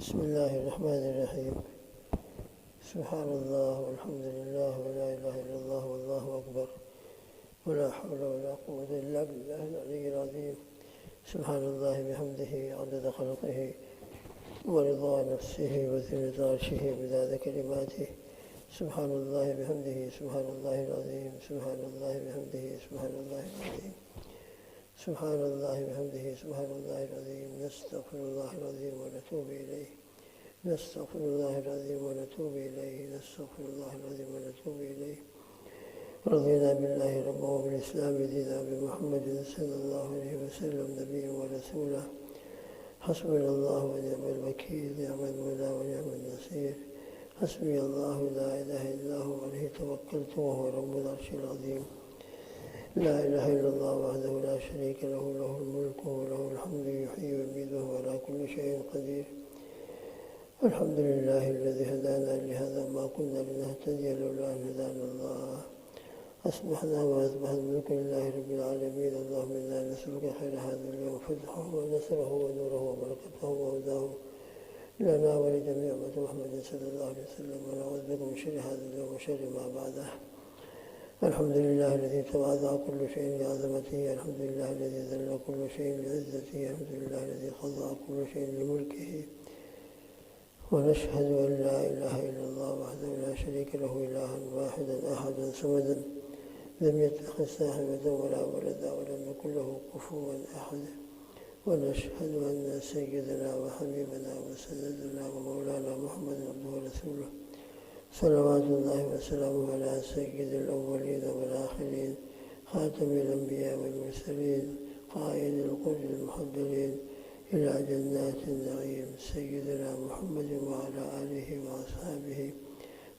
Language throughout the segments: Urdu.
بسم الله الرحمن الرحيم. سبحان الله والحمد لله ولا إله إلا الله والله أكبر ولا حول ولا قوة إلا بالله العلي العظيم. سبحان الله بحمده عدد خلقه ورضا نفسه وزنة عرشه ومداد كلماته. سبحان الله بحمده سبحان الله العظيم. سبحان الله بحمده سبحان الله العظيم. سبحان الله بحمده سبحان الله العظيم. نستغفر الله العظيم ونتوب إليه. نستغفر الله العظيم ونتوب إليه. نستغفر الله العظيم ونتوب إليه. رضينا بالله ربا وبالإسلام دينا بمحمد صلى الله عليه وسلم نبيا ورسولا. حسبنا الله ونعم الوكيل. نعم المولى ونعم النصير. حسبي الله لا إله إلا هو عليه توكلت وهو رب العرش العظيم. لا إله إلا الله وحده لا شريك له. له الملك وله الحمد يحيي ويميت وهو على كل شيء قدير. الحمد لله الذي هدانا لهذا ما كنا لنهتدي لولا أن هدانا الله. أصبحنا وأصبح الملك لله رب العالمين. اللهم إنا نسألك خير هذا اليوم فتحه ونصره ونوره وبركته وهداه لنا ولجميع أمة محمد صلى الله عليه وسلم. ونعوذ بك من شر هذا اليوم وشر ما بعده. الحمد لله الذي تواضع كل شيء لعظمته. الحمد لله الذي ذل كل شيء لعزته. الحمد لله الذي خضع كل شيء لملكه. ونشهد أن لا إله إلا الله وحده لا شريك له إلها واحدا أحدا صمدا لم يتخذ صاحبة ولا ولدا ولم يكن له كفوا أحد. ونشهد أن سيدنا وحبيبنا وسندنا ومولانا محمد عبده ورسوله صلوات الله وسلامه على سيد الأولين والآخرين خاتم الأنبياء والمرسلين قائد القرى المحضرين إلى جنات النعيم سيدنا محمد وعلى آله وأصحابه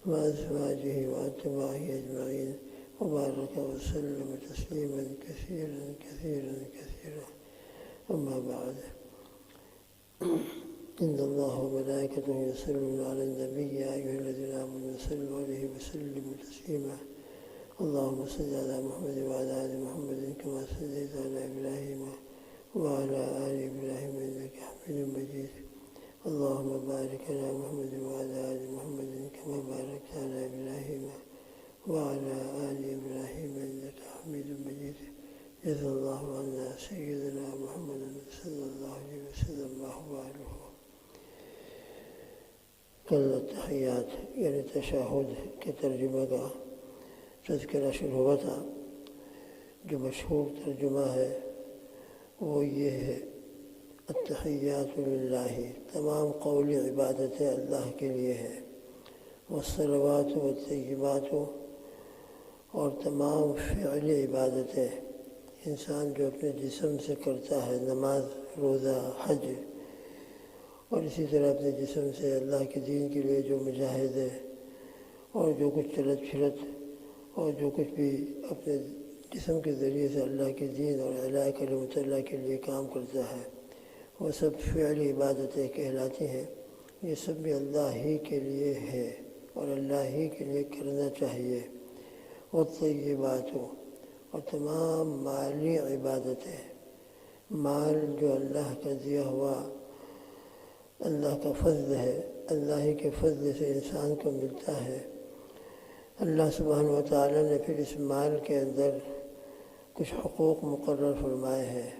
وأزواجه وأتباعه أجمعين. وبارك وسلم تسليما كثيرا كثيرا كثيرا. أما بعد، إن الله وملائكته يصلون على النبي يا أيها الذين آمنوا صلوا عليه وسلموا تسليما. اللهم صل على محمد وعلى آل محمد كما صليت على إبراهيم وعلى آل إبراهيم إنك حميد مجيد. اللهم بارك على محمد وعلى آل محمد كما باركت على إبراهيم وعلى آل إبراهيم إنك حميد مجيد. جزا الله عنا سيدنا محمد صلى الله عليه وسلم وأحواله. کل تحیات یعنی تشہد کے ترجمہ کا تذکرہ شروع ہوا تھا. جو مشہور ترجمہ ہے وہ یہ ہے: التحیات للہ، تمام قولی عبادتیں اللہ کے لیے ہے. والصلوات والطیبات، اور تمام فعلی عبادتیں انسان جو اپنے جسم سے کرتا ہے، نماز، روزہ، حج، اور اسی طرح اپنے جسم سے اللہ کے دین کے لیے جو مجاہد ہے اور جو کچھ چلت پھرت اور جو کچھ بھی اپنے جسم کے ذریعے سے اللہ کے دین اور اعلاء کلمت اللہ کے لیے کام کرتا ہے، وہ سب فعلی عبادتیں کہلاتی ہیں. یہ سب بھی اللہ ہی کے لیے ہے اور اللہ ہی کے لیے کرنا چاہیے. والطیبات، اور تمام مالی عبادتیں، مال جو اللہ کا دیا ہوا اللہ کا فضل ہے، اللہ ہی کے فضل سے انسان کو ملتا ہے. اللہ سبحانہ و تعالیٰ نے پھر اس مال کے اندر کچھ حقوق مقرر فرمائے ہیں.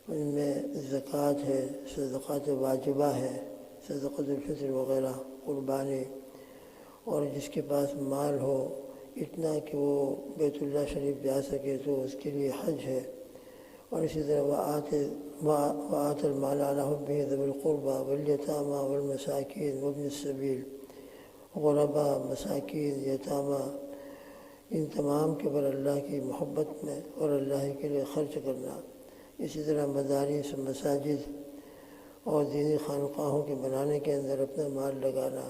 ان میں زکوٰۃ ہے، صدقات واجبہ ہے، صدقۃ الفطر وغیرہ، قربانی، اور جس کے پاس مال ہو اتنا کہ وہ بیت اللہ شریف جا سکے تو اس کے لیے حج ہے. اور اسی طرح وآت المال علی حبہ ذوی القربى والیتامى والمساکین وابن السبیل، غرباء، مساکین، یتامہ، ان تمام کے پر اللہ کی محبت میں اور اللہ کے لیے خرچ کرنا. اسی طرح مدارس، مساجد اور دینی خانقاہوں کے بنانے کے اندر اپنا مال لگانا،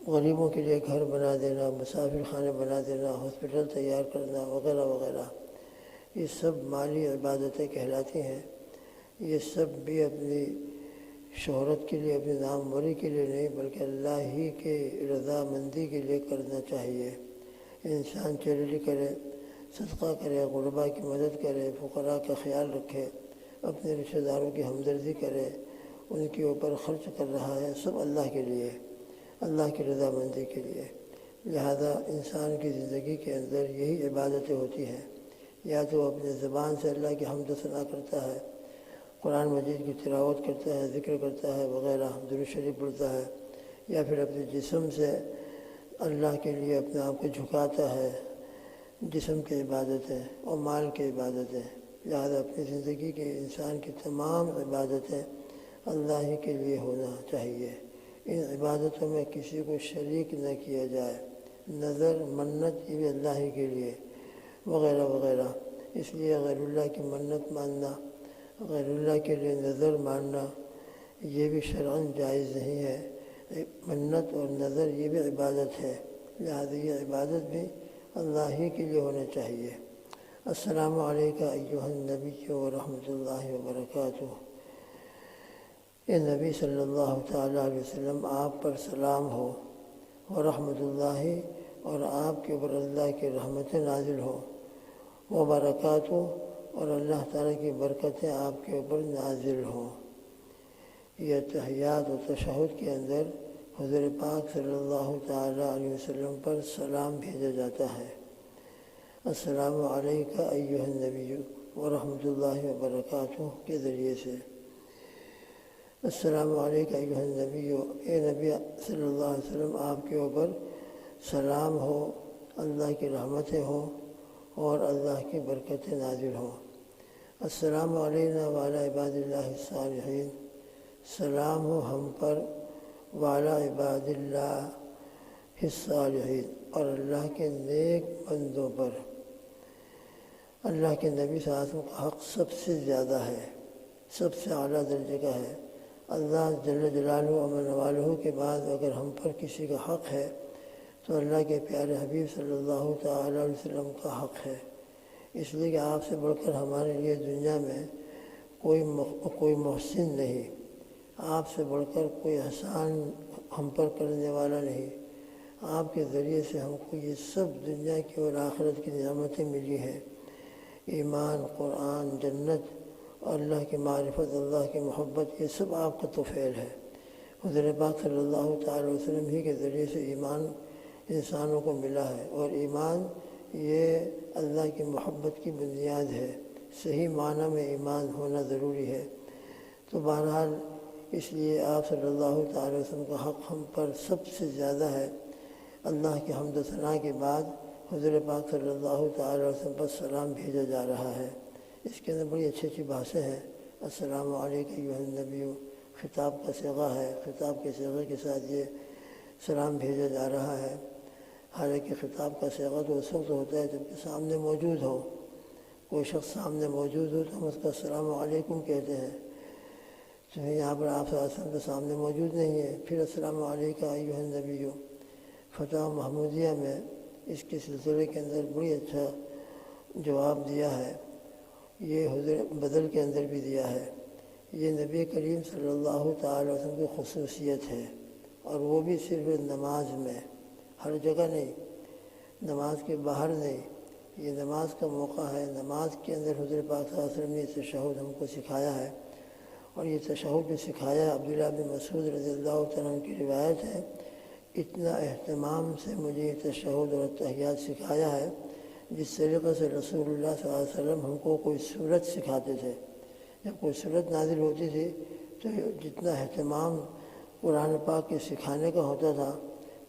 غریبوں کے لیے گھر بنا دینا، مسافر خانے بنا دینا، ہاسپٹل تیار کرنا وغیرہ وغیرہ، یہ سب مالی عبادتیں کہلاتی ہیں. یہ سب بھی اپنی شہرت کے لیے، اپنی ناموری کے لیے نہیں بلکہ اللہ ہی کے رضامندی کے لیے کرنا چاہیے. انسان چیریٹی کرے، صدقہ کرے، غرباء کی مدد کرے، فقراء کا خیال رکھے، اپنے رشتہ داروں کی ہمدردی کرے، ان کے اوپر خرچ کر رہا ہے، سب اللہ کے لیے، اللہ کی رضامندی کے لیے۔ لہذا انسان کی زندگی کے اندر یہی عبادتیں ہوتی ہیں، یا تو وہ اپنے زبان سے اللہ کی حمد و ثنا کرتا ہے، قرآن مجید کی تلاوت کرتا ہے، ذکر کرتا ہے وغیرہ، درود شریف پڑھتا ہے، یا پھر اپنے جسم سے اللہ کے لیے اپنے آپ کو جھکاتا ہے، جسم کی عبادتیں اور مال کی عبادتیں۔ لہذا اپنی زندگی کے انسان کی تمام عبادتیں اللہ ہی کے لیے ہونا چاہیے۔ ان عبادتوں میں کسی کو شریک نہ کیا جائے، نظر منت یہ بھی اللہ ہی کے لیے وغیرہ وغیرہ۔ اس لیے غیر اللہ کی منت ماننا، غیر اللہ کے لیے نظر ماننا یہ بھی شرعاً جائز نہیں ہے۔ منت اور نظر یہ بھی عبادت ہے، لہذا یہ عبادت بھی اللہ ہی کے لیے ہونا چاہیے۔ السلام علیکم ایھا النبی ورحمۃ اللہ وبرکاتہ۔ اے نبی صلی اللہ تعالیٰ علیہ وسلم، آپ پر سلام ہو، ورحمۃ اللہ، اور آپ کے اوپر اللہ کی رحمتیں نازل ہو، وبرکاتہ، اور اللہ تعالیٰ کی برکتیں آپ کے اوپر نازل ہوں۔ یہ تحیات و تشہد کے اندر حضور پاک صلی اللہ تعالیٰ علیہ وسلم پر سلام بھیجا جاتا ہے۔ السلام علیکم ایھا النبی ورحمۃ اللہ وبرکاتہ کے ذریعے سے۔ السلام علیکم ایھا النبی، اے نبی صلی اللہ علیہ وسلم، آپ کے اوپر سلام ہو، اللہ کی رحمتیں ہوں اور اللہ کی برکتیں نازل ہوں۔ السلام علینا وعلی عباد اللہ الصالحین، سلام ہو ہم پر وعلی عباد اللہ الصالحین، اور اللہ کے نیک بندوں پر۔ اللہ کے نبی صلی اللہ علیہ وسلم کا حق سب سے زیادہ ہے، سب سے اعلیٰ درجے کا ہے۔ اللہ جل جلالہ و من والہ کے بعد اگر ہم پر کسی کا حق ہے تو اللہ کے پیارے حبیب صلی اللہ تعالیٰ علیہ وسلم کا حق ہے، اس لیے کہ آپ سے بڑھ کر ہمارے لیے دنیا میں کوئی محسن نہیں، آپ سے بڑھ کر کوئی احسان ہم پر کرنے والا نہیں۔ آپ کے ذریعے سے ہم کو یہ سب دنیا کی اور آخرت کی نعمتیں ملی ہیں، ایمان، قرآن، جنت، اور اللہ کی معرفت، اللہ کی محبت، یہ سب آپ کا توفیل ہے۔ حضور پاک صلی اللہ تعالیٰ علیہ وسلم ہی کے ذریعے سے ایمان انسانوں کو ملا ہے، اور ایمان یہ اللہ کی محبت کی بنیاد ہے، صحیح معنی میں ایمان ہونا ضروری ہے۔ تو بہرحال اس لیے آپ صلی اللہ تعالیٰ علیہ وسلم کا حق ہم پر سب سے زیادہ ہے۔ اللہ کی حمد و ثنا کے بعد حضور پاک صلی اللہ تعالیٰ علیہ وسلم پر سلام بھیجا جا رہا ہے۔ اس کے اندر بڑی اچھی اچھی باتیں ہیں۔ السلام علیکم ایھا النبی خطاب کا صیغہ ہے، خطاب کے صیغے کے ساتھ یہ سلام بھیجا جا رہا ہے۔ حالانکہ خطاب کا صیغہ تو اس وقت ہوتا ہے جب کہ سامنے موجود ہو، کوئی شخص سامنے موجود ہو تو ہم اس کا السلام علیکم کہتے ہیں۔ تو یہاں پر آپ صلی اللہ علیہ وسلم کے سامنے موجود نہیں ہے، پھر السلام علیکم ایھا النبی۔ فتح محمودیہ میں اس کے سلسلے کے اندر بڑی اچھا جواب دیا ہے، یہ حضور بدل کے اندر بھی دیا ہے۔ یہ نبی کریم صلی اللہ تعالیٰ علیہ وسلم کی خصوصیت ہے، اور وہ بھی صرف نماز میں، ہر جگہ نہیں، نماز کے باہر نہیں، یہ نماز کا موقع ہے۔ نماز کے اندر حضور پاک صلی اللہ علیہ وسلم نے تشہد ہم کو سکھایا ہے، اور یہ تشہد جو سکھایا ہے عبداللہ بن مسعود رضی اللہ تعالیٰ عنہ کی روایت ہے، اتنا اہتمام سے مجھے یہ تشہد اور تحیات سکھایا ہے جس طریقے سے رسول اللہ صلی اللہ علیہ وسلم ہم کو کوئی سورت سکھاتے تھے۔ جب کوئی سورت نازل ہوتی تھی تو جتنا اہتمام قرآن پاک کے سکھانے کا ہوتا تھا،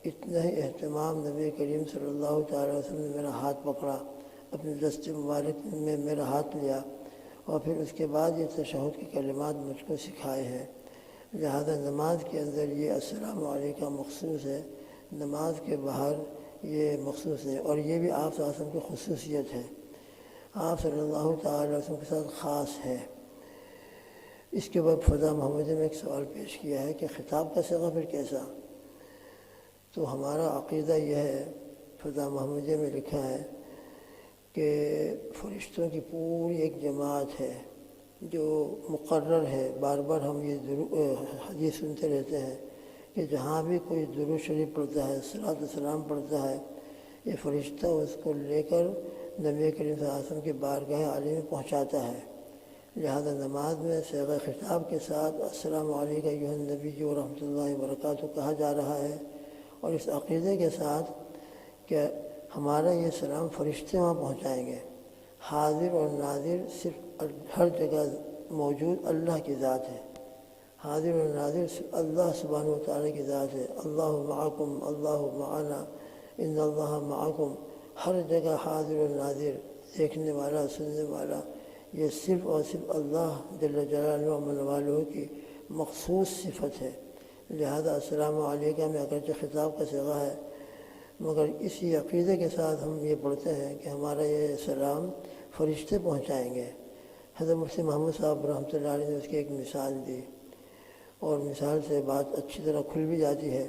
اتنا ہی اہتمام نبی کریم صلی اللہ تعالیٰ علیہ وسلم نے میرا ہاتھ پکڑا، اپنے دست مبارک میں میرا ہاتھ لیا، اور پھر اس کے بعد یہ تشہد کے کلمات مجھ کو سکھائے ہیں۔ لہذا نماز کے اندر یہ السلام علیکم مخصوص ہے، نماز کے باہر یہ مخصوص ہے، اور یہ بھی آپ صلی اللہ علیہ وسلم کی خصوصیت ہے، آپ صلی اللہ تعالیٰ علیہ وسلم کے ساتھ خاص ہے۔ اس کے بعد فتح محمودیہ میں ایک سوال پیش کیا ہے کہ خطاب کا صیغہ پھر کیسا؟ تو ہمارا عقیدہ یہ ہے، فتح محمودیہ میں لکھا ہے کہ فرشتوں کی پوری ایک جماعت ہے جو مقرر ہے، بار بار ہم یہ حدیث سنتے رہتے ہیں کہ جہاں بھی کوئی درود شریف پڑھتا ہے، صلاۃ و سلام پڑھتا ہے، یہ فرشتہ اس کو لے کر نبی کریم صلی اللہ علیہ وسلم کے بارگاہ عالی میں پہنچاتا ہے۔ لہذا نماز میں صیغہ خطاب کے ساتھ السلام علیکم ایھا النبی و رحمۃ اللہ وبرکاتہ کہا جا رہا ہے، اور اس عقیدے کے ساتھ کہ ہمارا یہ سلام فرشتے وہاں پہنچائیں گے۔ حاضر اور ناظر صرف ہر جگہ موجود اللہ کی ذات ہے، حاضر اور ناظر صرف اللہ سبحانہ و تعالیٰ کی ذات ہے۔ اللہ معکم، اللہ معنا، ان اللہ معکم، ہر جگہ حاضر اور ناظر، دیکھنے والا، سننے والا، یہ صرف اور صرف اللہ جل جلالہ و من والہ کی مخصوص صفت ہے۔ لہذا السلام علیکم میں اگرچہ خطاب کا صیغہ ہے، مگر اسی عقیدے کے ساتھ ہم یہ پڑھتے ہیں کہ ہمارا یہ سلام فرشتے پہنچائیں گے۔ حضرت مفتی محمود صاحب رحمۃ اللہ علیہ نے اس کی ایک مثال دی، اور مثال سے بات اچھی طرح کھل بھی جاتی ہے۔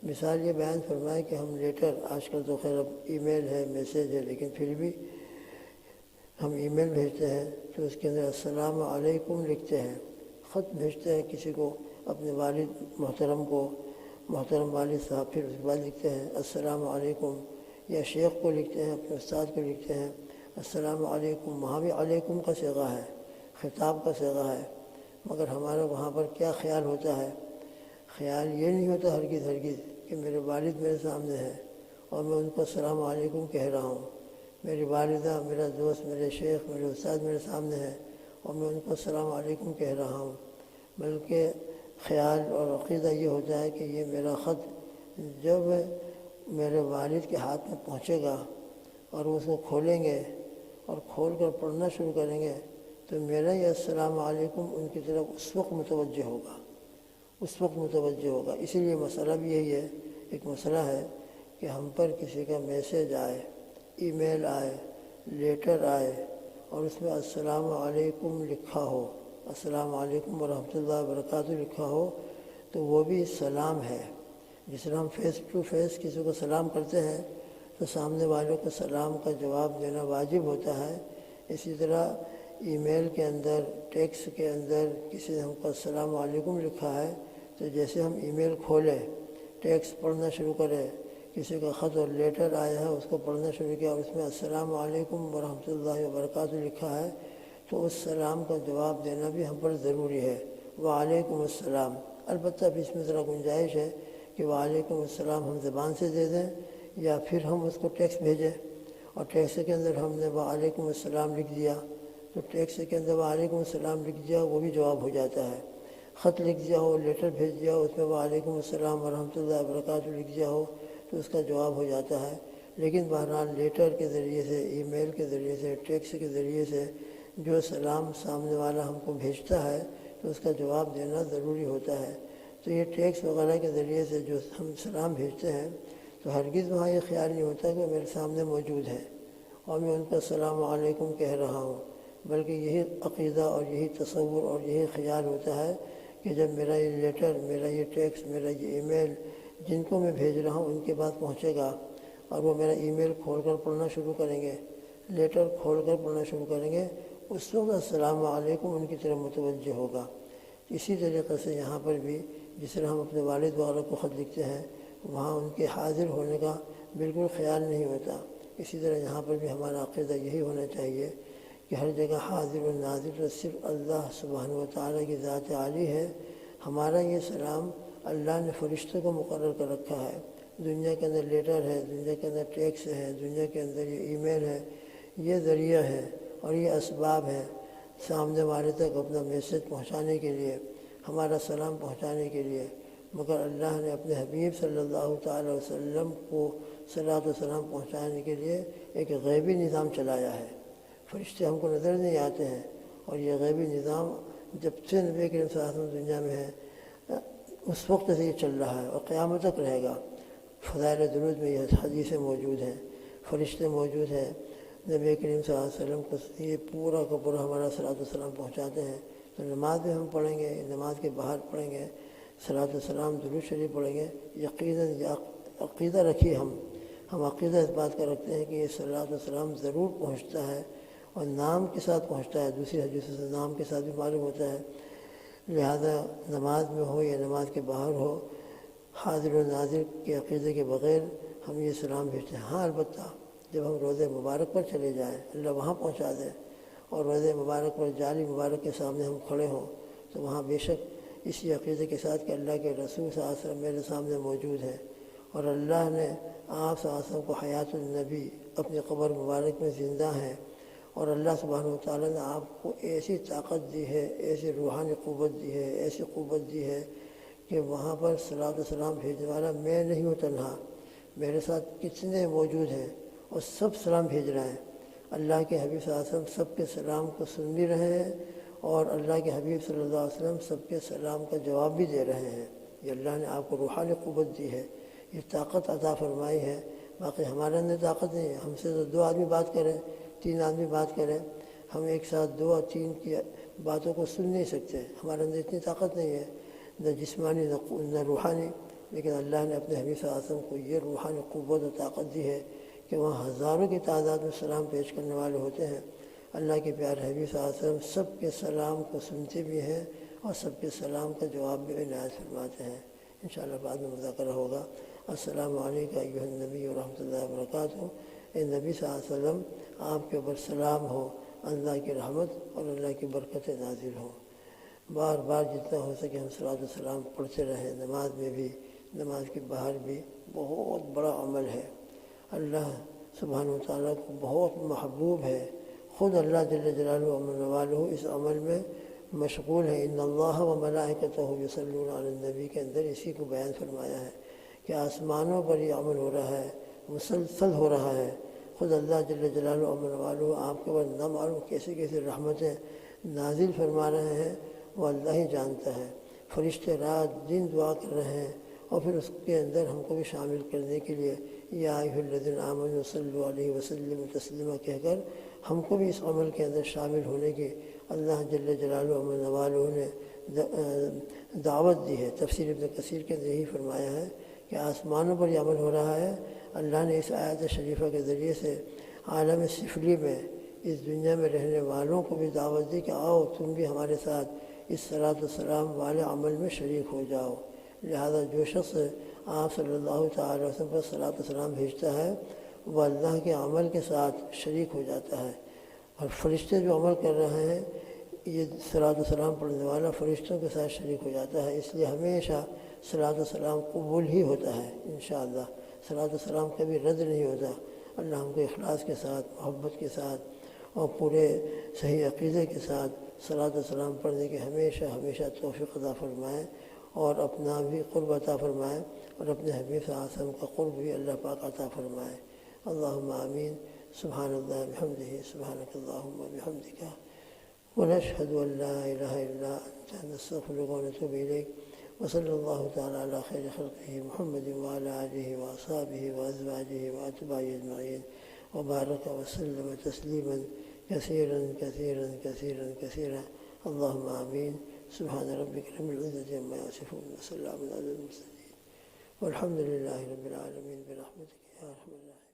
مثال یہ بیان فرمائے کہ ہم لیٹر، آج کل تو خیر اب ای میل ہے، میسیج ہے، لیکن پھر بھی ہم ای میل بھیجتے ہیں تو اس کے اندر السلام علیکم لکھتے ہیں۔ خط بھیجتے ہیں کسی کو، اپنے والد محترم کو، محترم والد صاحب، پھر اس کے بعد لکھتے ہیں السلام علیکم، یا شیخ کو لکھتے ہیں، اپنے استاد کو لکھتے ہیں السلام علیکم۔ وہاں بھی علیکم کا صیغہ ہے، خطاب کا صیغہ ہے، مگر ہمارا وہاں پر کیا خیال ہوتا ہے؟ خیال یہ نہیں ہوتا ہرگز کہ میرے والد میرے سامنے ہیں اور میں ان کو السلام علیکم کہہ رہا ہوں، میری والدہ، میرا دوست، میرے شیخ، میرے استاد میرے سامنے ہیں اور میں ان کو السلام علیکم کہہ رہا ہوں، بلکہ خیال اور عقیدہ یہ ہوتا ہے کہ یہ میرا خط جب میرے والد کے ہاتھ میں پہنچے گا اور وہ اس کو کھولیں گے اور کھول کر پڑھنا شروع کریں گے تو میرا یہ السلام علیکم ان کی طرف اس وقت متوجہ ہوگا۔ اسی لیے مسئلہ بھی یہی ہے، ایک مسئلہ ہے کہ ہم پر کسی کا میسیج آئے، ای میل آئے، لیٹر آئے اور اس میں السلام علیکم لکھا ہو، السلام علیکم ورحمۃ اللہ وبرکاتہ لکھا ہو، تو وہ بھی سلام ہے۔ جس طرح ہم فیس ٹو فیس کسی کو سلام کرتے ہیں تو سامنے والوں کو سلام کا جواب دینا واجب ہوتا ہے، اسی طرح ای میل کے اندر، ٹیکسٹ کے اندر کسی نے ہم کو السلام علیکم لکھا ہے تو جیسے ہم ای میل کھولیں، ٹیکسٹ پڑھنا شروع کریں، کسی کا خط اور لیٹر آیا ہے اس کو پڑھنا شروع کیا اور اس میں السلام علیکم ورحمۃ اللہ وبرکاتہ لکھا ہے تو اس سلام کا جواب دینا بھی ہم پر ضروری ہے۔ وعلیکم السلام، البتہ بھی اس میں ذرا گنجائش ہے کہ وعلیکم السلام ہم زبان سے دے دیں یا پھر ہم اس کو ٹیکسٹ بھیجیں، اور ٹیکسٹ کے اندر ہم نے وعلیکم السلام لکھ دیا تو ٹیکسٹ کے اندر وعلیکم السلام لکھ دیا، وہ بھی جواب ہو جاتا ہے۔ خط لکھ دیا ہو، لیٹر بھیج دیا ہو، اس میں وعلیکم السلام ورحمۃ اللہ وبرکاتہ لکھ دیا ہو تو اس کا جواب ہو جاتا ہے۔ لیکن بہرحال لیٹر کے ذریعے سے، ای میل کے ذریعے سے، ٹیکسٹ کے ذریعے سے جو سلام سامنے والا ہم کو بھیجتا ہے تو اس کا جواب دینا ضروری ہوتا ہے۔ تو یہ ٹیکسٹ وغیرہ کے ذریعے سے جو ہم سلام بھیجتے ہیں تو ہرگز وہاں یہ خیال نہیں ہوتا کہ میرے سامنے موجود ہے اور میں ان کا السلام علیکم کہہ رہا ہوں، بلکہ یہی عقیدہ اور یہی تصور اور یہی خیال ہوتا ہے کہ جب میرا یہ لیٹر، میرا یہ ٹیکسٹ، میرا یہ ای میل جن کو میں بھیج رہا ہوں ان کے پاس پہنچے گا اور وہ میرا ای میل کھول کر پڑھنا شروع کریں گے، لیٹر کھول کر پڑھنا شروع کریں گے، اس وقت السلام علیکم ان کی طرف متوجہ ہوگا۔ اسی طریقے سے یہاں پر بھی جس طرح ہم اپنے والد وغیرہ کو خط لکھتے ہیں وہاں ان کے حاضر ہونے کا بالکل خیال نہیں ہوتا، اسی طرح یہاں پر بھی ہمارا عقیدہ یہی ہونا چاہیے کہ ہر جگہ حاضر و ناظر صرف اللہ سبحانہ و تعالیٰ کی ذات عالی ہے۔ ہمارا یہ سلام اللہ نے فرشتوں کو مقرر کر رکھا ہے۔ دنیا کے اندر لیٹر ہے، دنیا کے اندر ٹیکس ہے، دنیا کے اندر یہ ای میل ہے، یہ ذریعہ ہے اور یہ اسباب ہے سامنے والے تک اپنا میسیج پہنچانے کے لیے، ہمارا سلام پہنچانے کے لیے، مگر اللہ نے اپنے حبیب صلی اللہ تعالی وسلم کو صلاۃ و سلام پہنچانے کے لیے ایک غیبی نظام چلایا ہے۔ فرشتے ہم کو نظر نہیں آتے ہیں اور یہ غیبی نظام جب سے نبی کریم صلی اللہ علیہ وسلم دنیا میں ہے اس وقت سے یہ چل رہا ہے اور قیامت تک رہے گا۔ فضائل درود میں یہ حدیثیں موجود ہیں، فرشتے موجود ہیں، نبی کریم صلی اللہ علیہ وسلم کو یہ پورا کا پورا ہمارا صلاۃ و سلام پہنچاتے ہیں۔ تو نماز میں ہم پڑھیں گے، نماز کے باہر پڑھیں گے، صلاۃ و سلام درود شریف پڑھیں گے، یقیناً عقیدہ رکھیے، ہم عقیدہ اس بات کا رکھتے ہیں کہ یہ صلاۃ و سلام ضرور پہنچتا ہے اور نام کے ساتھ پہنچتا ہے، دوسری حدیث سے نام کے ساتھ بھی معلوم ہوتا ہے۔ لہذا نماز میں ہو یا نماز کے باہر ہو، حاضر و ناظر کے عقیدے کے بغیر ہم یہ سلام بھیجتے ہیں۔ ہاں البتہ جب ہم روضہ مبارک پر چلے جائیں، اللہ وہاں پہنچا دے اور روضہ مبارک پر جعلی مبارک کے سامنے ہم کھڑے ہوں تو وہاں بے شک اسی عقیدے کے ساتھ کہ اللہ کے رسول صلی اللہ علیہ وسلم میرے سامنے موجود ہیں اور اللہ نے آپ صلی اللہ علیہ وسلم کو حیات النبی اپنی قبر مبارک میں زندہ ہیں، اور اللہ سبحانہ وتعالیٰ نے آپ کو ایسی طاقت دی ہے، ایسی روحانی قوت دی ہے، ایسی قوت دی ہے کہ وہاں پر صلاۃ و سلام بھیجنے والا میں نہیں ہوں تنہا، میرے ساتھ کتنے موجود ہیں اور سب سلام بھیج رہے ہیں۔ اللہ کے حبیب صلی اللہ علیہ وسلم سب کے سلام کو سن بھی رہے ہیں اور اللہ کے حبیب صلی اللہ علیہ وسلم سب کے سلام کا جواب بھی دے رہے ہیں۔ یہ اللہ نے آپ کو روحانی قوت دی ہے، یہ طاقت عطا فرمائی ہے، باقی ہمارے اندر طاقت نہیں ہے۔ ہم سے تو 2 آدمی بات کریں، 3 آدمی بات کریں، ہم ایک ساتھ 2 اور 3 کی باتوں کو سن نہیں سکتے، ہمارے اندر اتنی طاقت نہیں ہے، نہ جسمانی نہ روحانی، لیکن اللہ نے اپنے حبیب صلی اللہ علیہ وسلم کو یہ روحانی قوت اور طاقت دی ہے کہ وہاں ہزاروں کی تعداد میں سلام پیش کرنے والے ہوتے ہیں۔ اللہ کے پیارے حبیب صلی اللہ علیہ وسلم سب کے سلام کو سنتے بھی ہیں اور سب کے سلام کا جواب بھی عنایت فرماتے ہیں۔ انشاءاللہ بعد میں مذاکرہ ہوگا۔ السلام علیکم ایھا النبی ورحمۃ اللہ وبرکاتہ۔ اے نبی صلی اللہ علیہ وسلم، آپ کے اوپر سلام ہو، اللہ کی رحمت اور اللہ کی برکتیں نازل ہوں۔ بار بار جتنا ہو سکے ہم صلاۃ والسلام پڑھتے رہیں، نماز میں بھی، نماز کے باہر بھی۔ بہت بڑا عمل ہے، اللہ سبحانہ وتعالیٰ کو بہت محبوب ہے، خود اللہ جل جلالہ و اس عمل میں مشغول ہے۔ ان اللہ و ملائکتہ یصلون علی النبی کے اندر اسی کو بیان فرمایا ہے کہ آسمانوں پر یہ عمل ہو رہا ہے، مسلسل ہو رہا ہے۔ خود اللہ جل جلالہ و آپ کے بعد نہ معلوم کیسے کیسے رحمتیں نازل فرما رہے ہیں، وہ اللہ ہی جانتا ہے۔ فرشتے رات دن دعا کر رہے ہیں اور پھر اس کے اندر ہم کو بھی شامل کرنے کے لیے یا ایھا الذین آمنوا صلوا علیہ وسلموا تسلیما کہہ کر ہم کو بھی اس عمل کے اندر شامل ہونے کی اللہ جل جلالہ نے دعوت دی ہے۔ تفسیر ابن کثیر کے اندر یہی فرمایا ہے کہ آسمانوں پر یہ عمل ہو رہا ہے۔ اللہ نے اس آیت شریفہ کے ذریعے سے عالم سفلی میں، اس دنیا میں رہنے والوں کو بھی دعوت دی کہ آؤ تم بھی ہمارے ساتھ اس صلاۃ والسلام والے عمل میں شریک ہو جاؤ۔ لہذا جو شخص آپ صلی اللہ تعالی وسلم پر صلاۃ والسلام بھیجتا ہے وہ اللہ کے عمل کے ساتھ شریک ہو جاتا ہے، اور فرشتے جو عمل کر رہے ہیں یہ صلاۃ والسلام پڑھنے والا فرشتوں کے ساتھ شریک ہو جاتا ہے۔ اس لیے ہمیشہ صلاۃ والسلام قبول ہی ہوتا ہے انشاءاللہ، صلاۃ والسلام کبھی رد نہیں ہوتا۔ اللہ ہم کو اخلاص کے ساتھ، محبت کے ساتھ اور پورے صحیح عقیدے کے ساتھ صلاۃ والسلام پڑھنے کے ہمیشہ ہمیشہ توفیق عطا فرمائے اور اپنا بھی قرب عطا فرمائے اور اپنے حبیب صلی اللہ علیہ وسلم کا قرب بھی اللہ پاک عطا فرمائے۔ اللہم آمین۔ سبحان اللہ بحمدہ، سبحانک اللہم وبحمدک، ونشہد ان لا الہ الا انت، نستغفرک ونتوب الیک۔ وصلی اللہ تعالی علی خیر خلقہ محمد وعلی آلہ واصحابہ وازواجہ واتباعہ اجمعین، وبارک وسلم تسلیما کثیرا کثیرا کثیرا کثیرا۔ اللہم آمین۔ سبحان ربک رب العزۃ عما یصفون وسلام علی المرسلین والحمد للہ رب العالمین برحمتک یا ارحم الراحمین۔